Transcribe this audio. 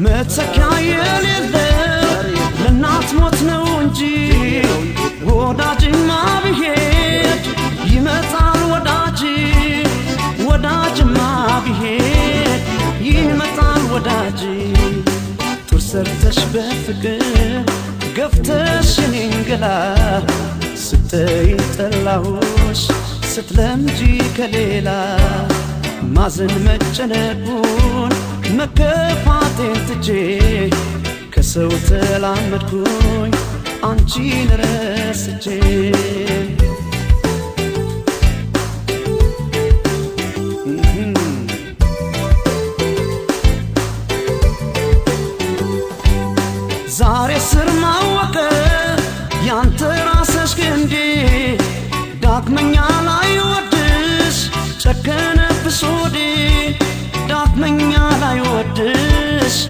መተኪያ የሌለው ለእናት ሞት ነው እንጂ ወዳጅማ ቢሄድ ይመጣል ወዳጅ ወዳጅማ ቢሄድ ይመጣል ወዳጅ ጡር ሰርተሽ በፍቅር ገፍተሽ እኔን ገላ ስትይኝ ጠላሁሽ ስትለምጂ ከሌላ ማዘን መጨነቁን መከፋቴን ትቼ ከሰው ተላመድኩኝ አንቺን ረስቼ ዛሬ ስር ማወቀ ያንተ ራስሽ ክንዴ ዳግመኛ ላይ ወድሽ ጨከነብሽ ሆዴ ዳግመኛ ላይ ወድሽ